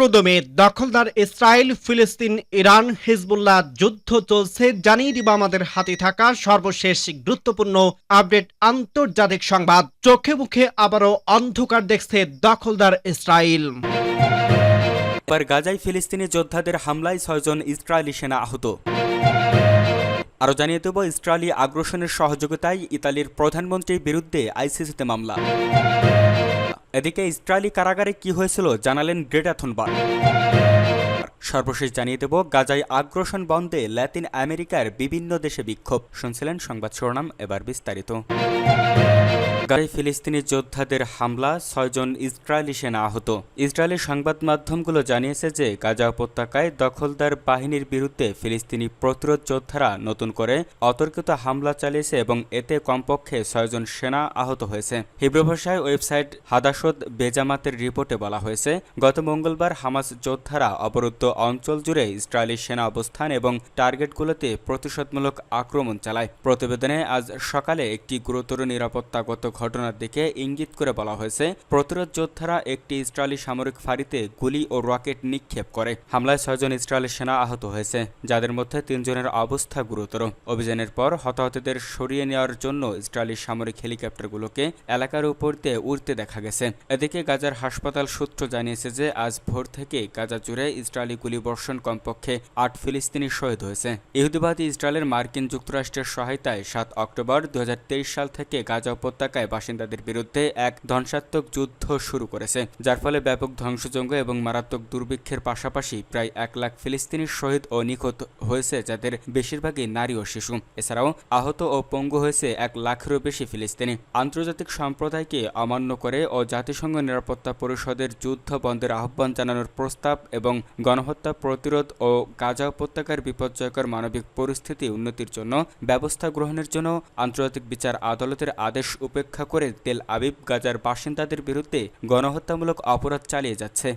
14 মে দখলদার ইসরায়েল, ফিলিস্তিন, Iran, Hezbollah যুদ্ধ চলছে। জানিয়ে দিব আমাদের হাতে থাকা সর্বশেষ গুরুত্বপূর্ণ আপডেট আন্তর্জাতিক সংবাদ। চোখে মুখে আবারও অন্ধকার দেখছে দখলদার ইসরায়েল। এবার গাজায় ফিলিস্তিনি যোদ্ধাদের হামলায় 6 জন ইসরায়েলি সেনা আহত। আরও জানিয়ে দেব, ইসরায়েলি আগ্রাসনের সহযোগিতায় ইতালির প্রধানমন্ত্রীর বিরুদ্ধে আইসিসিতে মামলা। এদিকে ইসরায়েলি কারাগারে কি হয়েছিল জানালেন গ্রেটা থুনবার্গ। সর্বশেষ জানিয়ে দেব, গাজায় আগ্রাসন বন্ধে ল্যাতিন আমেরিকার বিভিন্ন দেশে বিক্ষোভ। শুনছিলেন সংবাদ শিরোনাম, এবার বিস্তারিত। গাজায় ফিলিস্তিনি যোদ্ধাদের হামলা, 6 জন ইসরায়েলি সেনা আহত। ইসরায়েলি সংবাদ মাধ্যমগুলো জানিয়েছে যে গাজা উপত্যকায় দখলদার বাহিনীর বিরুদ্ধে ফিলিস্তিনি প্রতিরোধ যোদ্ধারা নতুন করে অতর্কিত হামলা চালিয়েছে এবং এতে কমপক্ষে 6 জন সেনা আহত হয়েছে। হিব্রু ভাষায় ওয়েবসাইট হাদাসত বেজামাতের রিপোর্টে বলা হয়েছে, গত মঙ্গলবার হামাস যোদ্ধারা অবরুদ্ধ অঞ্চল জুড়ে ইসরায়েলি সেনা অবস্থান এবং টার্গেটগুলোতে প্রতিশোধমূলক আক্রমণ চালায়। প্রতিবেদনে আজ সকালে একটি গুরুতর নিরাপত্তাগত ঘটনার দিকে ইঙ্গিত করে বলা হয়েছে, প্রতিরোধ যোদ্ধারা একটি ইসরায়েলি সামরিক ফাঁড়িতে গুলি ও রকেট নিক্ষেপ করে। হামলায় 6 জন ইসরায়েলি সেনা আহত হয়েছে, যাদের মধ্যে 3 জনের অবস্থা গুরুতর। অভিযানের পর হতাহতদের সরিয়ে নেওয়ার জন্য ইসরায়েলি সামরিক হেলিকপ্টারগুলোকে এলাকার উপর দিয়ে উড়তে দেখা গেছে। এদিকে গাজার হাসপাতাল সূত্র জানিয়েছে যে আজ ভোর থেকে গাজা জুড়ে ইসরায়েলি গুলিবর্ষণ কমপক্ষে 8 ফিলিস্তিনি শহীদ হয়েছে। ইহুদিবাদী ইসরায়েলের মার্কিন যুক্তরাষ্ট্রের সহায়তায় 7 অক্টোবর 2023 সাল থেকে গাজা উপত্যকায় বাসিন্দাদের বিরুদ্ধে এক ধ্বংসাত্মক যুদ্ধ শুরু করেছে, যার ফলে ব্যাপক ধ্বংসযজ্ঞ এবং মারাত্মক দুর্ভিক্ষের পাশাপাশি প্রায় 1 লাখ ফিলিস্তিনি শহীদ ও নিখোঁজ হয়েছে, যাদের বেশিরভাগই নারী ও শিশু। এছাড়াও আহত ও পঙ্গু হয়েছে 1 লাখেরও বেশি ফিলিস্তিনি। আন্তর্জাতিক সম্প্রদায়কে অমান্য করে ও জাতিসংঘ নিরাপত্তা পরিষদের যুদ্ধ বন্ধের আহ্বান জানানোর প্রস্তাব এবং গণহত্যা প্রতিরোধ ও গাজা উপত্যকার বিপর্যয়কর মানবিক পরিস্থিতি উন্নতির জন্য ব্যবস্থা গ্রহণের জন্য আন্তর্জাতিক বিচার আদালতের আদেশ উপেক্ষা করে তেল আবিব গাজার বাসিন্দাদের বিরুদ্ধে গণহত্যামূলক অপরাধ চালিয়ে যাচ্ছে।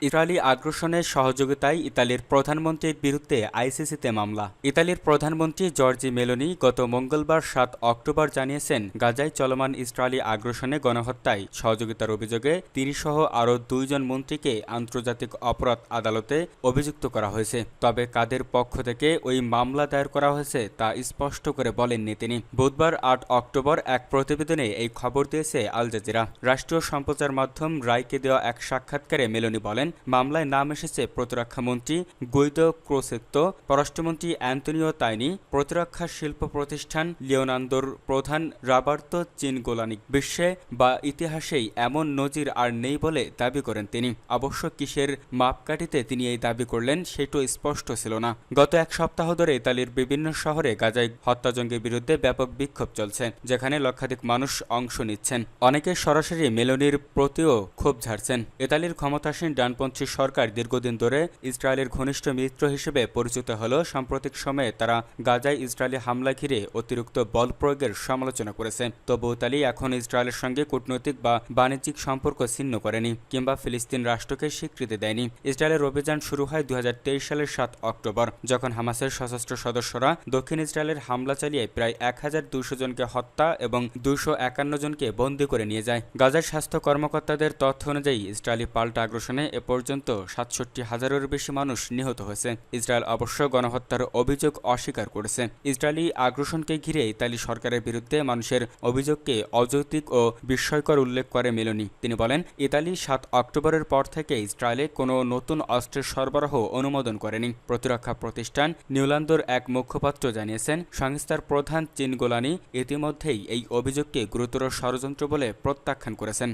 ইসরায়েলি আগ্রাসনের সহযোগিতায় ইতালির প্রধানমন্ত্রীর বিরুদ্ধে আইসিসিতে মামলা। ইতালির প্রধানমন্ত্রী জর্জি মেলোনি গত মঙ্গলবার 7 অক্টোবর জানিয়েছেন, গাজায় চলমান ইসরায়েলি আগ্রাসনে গণহত্যায় সহযোগিতার অভিযোগে তিনি সহ আরও 2 জন মন্ত্রীকে আন্তর্জাতিক অপরাধ আদালতে অভিযুক্ত করা হয়েছে। তবে কাদের পক্ষ থেকে ওই মামলা দায়ের করা হয়েছে তা স্পষ্ট করে বলেননি তিনি। বুধবার 8 অক্টোবর এক প্রতিবেদনে এই খবর দিয়েছে আল জাজিরা। রাষ্ট্রীয় সম্প্রচার মাধ্যম রায়কে দেওয়া এক সাক্ষাৎকারে মেলোনি বলেন, মামলায় নাম এসেছে প্রতিরক্ষামন্ত্রী গুইদো ক্রোসেত্তো, পররাষ্ট্রমন্ত্রী অ্যান্তনিও তাইনি, প্রতিরক্ষা শিল্প প্রতিষ্ঠান লিওনান্দোর প্রধান রবার্তো চিনগোলানি। বিশ্বে বা ইতিহাসেই এমন নজির আর নেই বলে দাবি করেন তিনি। অবশ্য কিসের মাপকাঠিতে তিনি এই দাবি করলেন সেটাও স্পষ্ট ছিল না। গত এক সপ্তাহ ধরে ইতালির বিভিন্ন শহরে গাজায় হত্যাযজ্ঞের বিরুদ্ধে ব্যাপক বিক্ষোভ চলছে, যেখানে লক্ষাধিক মানুষ অংশ নিচ্ছেন। অনেকে সরাসরি মেলোনির প্রতিও ক্ষোভ ঝাড়ছেন। ইতালির ক্ষমতাসীন ডানপন্থী সরকার দীর্ঘদিন ধরে ইসরায়েলের ঘনিষ্ঠ মিত্র হিসেবে পরিচিত হলেও সাম্প্রতিক সময়ে তারা গাজায় ইসরায়েলি হামলা ঘিরে অতিরিক্ত বল প্রয়োগের সমালোচনা করেছে। তবু ইতালি এখন ইসরায়েলের সঙ্গে কূটনৈতিক বা বাণিজ্যিক সম্পর্ক ছিন্ন করেনি কিংবা ফিলিস্তিন রাষ্ট্রকে স্বীকৃতি দেয়নি। ইসরায়েলের অভিযান শুরু হয় 2023 সালের 7 অক্টোবর, যখন হামাসের সশস্ত্র সদস্যরা দক্ষিণ ইসরায়েলের হামলা চালিয়ে প্রায় 1200 জনকে হত্যা এবং 251 জনকে বন্দী করে নিয়ে যায়। গাজার স্বাস্থ্য কর্মকর্তাদের তথ্য অনুযায়ী ইসরায়েলি পাল্টা আগ্রাসনে এ পর্যন্ত 67,000-এরও বেশি মানুষ নিহত হয়েছে। ইসরায়েল অবশ্য গণহত্যার অভিযোগ অস্বীকার করেছে। ইসরায়েলি আগ্রাসনকে ঘিরে ইতালি সরকারের বিরুদ্ধে মানুষের অভিযোগকে অযৌক্তিক ও বিস্ময়কর উল্লেখ করে মেলোনি। তিনি বলেন, ইতালি 7 অক্টোবরের পর থেকে ইসরায়েলে কোনো নতুন অস্ত্রের সরবরাহ অনুমোদন করেনি। প্রতিরক্ষা প্রতিষ্ঠান নিউল্যান্ডোর এক মুখপাত্র জানিয়েছেন, সংস্থার প্রধান চিনগোলানি ইতিমধ্যেই এই অভিযোগকে গুরুতর ষড়যন্ত্র বলে প্রত্যাখ্যান করেছেন।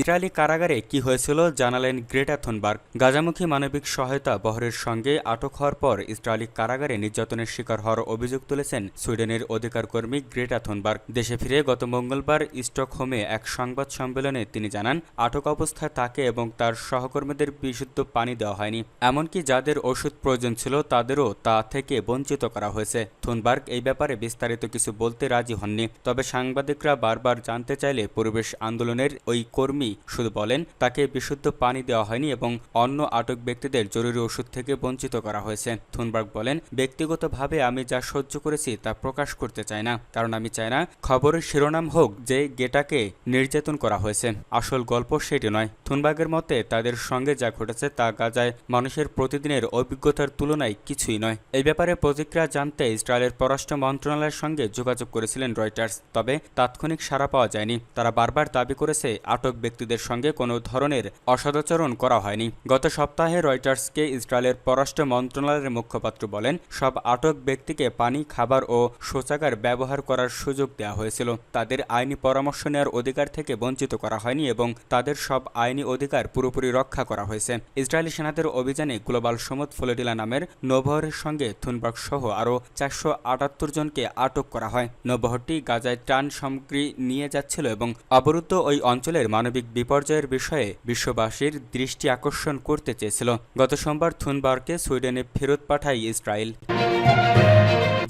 ইসরায়েলি কারাগারে কি হয়েছিল জানালেন গ্রেটা থুনবার্গ। গাজামুখী মানবিক সহায়তা বহরের সঙ্গে আটক হওয়ার পর ইসরায়েলি কারাগারে নির্যাতনের শিকার হওয়ার অভিযোগ তুলেছেন সুইডেনের অধিকার কর্মী গ্রেটা থুনবার্গ। দেশে ফিরে গত মঙ্গলবার স্টকহোমে এক সংবাদ সম্মেলনে তিনি জানান, আটক অবস্থায় তাকে এবং তার সহকর্মীদের বিশুদ্ধ পানি দেওয়া হয়নি, এমনকি যাদের ওষুধ প্রয়োজন ছিল তাদেরও তা থেকে বঞ্চিত করা হয়েছে। থুনবার্গ এই ব্যাপারে বিস্তারিত কিছু বলতে রাজি হননি। তবে সাংবাদিকরা বারবার জানতে চাইলে পরিবেশ আন্দোলনের ওই কর্মী কর্মী শুধু বলেন তাকে বিশুদ্ধ পানি দেওয়া হয়নি এবং অন্য আটক ব্যক্তিদের জরুরি ওষুধ থেকে বঞ্চিত করা হয়েছে। থুনবার্গ বলেন, ব্যক্তিগতভাবে আমি যা সহ্য করেছি তা প্রকাশ করতে চাই না, কারণ আমি চাই না খবরের শিরোনাম হোক যে গেটাকে নির্যাতন করা হয়েছে। আসল গল্প সেটি নয়। থুনবার্গের মতে তাদের সঙ্গে যা ঘটেছে তা গাজায় মানুষের প্রতিদিনের অভিজ্ঞতার তুলনায় কিছুই নয়। এই ব্যাপারে প্রতিক্রিয়া জানতে ইসরায়েলের পররাষ্ট্র মন্ত্রণালয়ের সঙ্গে যোগাযোগ করেছিলেন রয়টার্স, তবে তাৎক্ষণিক সাড়া পাওয়া যায়নি। তারা বারবার দাবি করেছে আটক ব্যক্তিদের সঙ্গে কোনো ধরনের অসদাচরণ করা হয়নি। গত সপ্তাহে রয়টার্সকে ইসরায়েলের পররাষ্ট্র মন্ত্রণালয়ের মুখপাত্র বলেন, সব আটক ব্যক্তিকে পানি, খাবার ও শৌচাগার ব্যবহার করার সুযোগ দেওয়া হয়েছিল। তাদের আইনি পরামর্শ নেওয়ার অধিকার থেকে বঞ্চিত করা হয়নি এবং তাদের সব আইনি অধিকার পুরোপুরি রক্ষা করা হয়েছে। ইসরায়েলি সেনাদের অভিযানে গ্লোবাল সমুদ ফ্লোরিডা নামের নৌবহরের সঙ্গে থুনবার্গ সহ আরও 478 জনকে আটক করা হয়। নৌবহরটি গাজায় ত্রাণ সামগ্রী নিয়ে যাচ্ছিল এবং অবরুদ্ধ ওই অঞ্চলের মানবিক বিপর্যয়ের বিষয়ে বিশ্ববাসীর দৃষ্টি আকর্ষণ করতে চেয়েছিল। গত সোমবার থুনবার্গকে সুইডেনে ফেরত পাঠায় ইসরায়েল।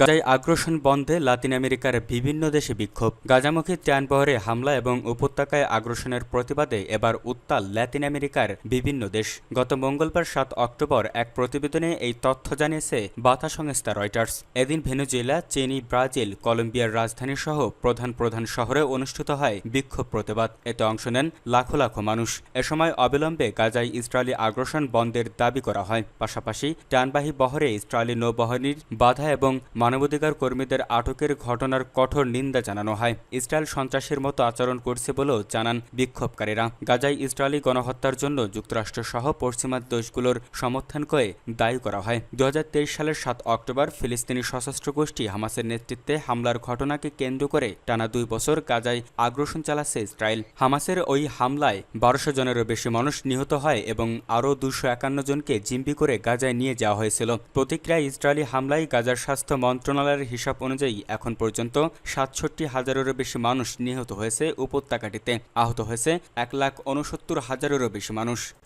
গাজায় আগ্রাসন বন্ধে লাতিন আমেরিকার বিভিন্ন দেশে বিক্ষোভ। গাজামুখী ত্রাণবহরে হামলা এবং উপত্যকায় আগ্রাসনের প্রতিবাদে এবার উত্তাল লাতিন আমেরিকার বিভিন্ন দেশ। গত মঙ্গলবার 7 অক্টোবর এক প্রতিবেদনে এই তথ্য জানিয়েছে বার্তা সংস্থা রয়টার্স। এদিন ভেনেজুয়েলা, চিলি, ব্রাজিল, কলম্বিয়ার রাজধানী সহ প্রধান শহরে অনুষ্ঠিত হয় বিক্ষোভ প্রতিবাদ। এতে অংশ নেন লাখো লাখো মানুষ। এ সময় অবিলম্বে গাজায় ইসরায়েলি আগ্রাসন বন্ধের দাবি করা হয়। পাশাপাশি ত্রাণবাহী বহরে ইসরায়েলি নৌবাহিনীর বাধা এবং মানবাধিকার কর্মীদের আটকের ঘটনার কঠোর নিন্দা জানানো হয়। ইসরায়েল সন্ত্রাসের মতো আচরণ করছে বলেও জানান বিক্ষোভকারীরা। গাজায় ইসরায়েলি গণহত্যার জন্য যুক্তরাষ্ট্র সহ পশ্চিমা দেশগুলোর সমর্থন করে দায়ী করা হয়। 2023 সালের 7 অক্টোবর ফিলিস্তিনি সশস্ত্র গোষ্ঠী হামাসের নেতৃত্বে হামলার ঘটনাকে কেন্দ্র করে টানা 2 বছর গাজায় আগ্রাসন চালাচ্ছে ইসরায়েল। হামাসের ওই হামলায় 1200 জনেরও বেশি মানুষ নিহত হয় এবং আরও 251 জনকে জিম্মি করে গাজায় নিয়ে যাওয়া হয়েছিল। প্রতিক্রিয়ায় ইসরায়েলি হামলায় গাজার স্বাস্থ্য মন্ত্রণালয়ের হিসাব অনুযায়ী এখন পর্যন্ত 67,000-এরও বেশি মানুষ নিহত হয়েছে। উপত্যকাটিতে আহত হয়েছে 1,69,000-এরও বেশি মানুষ।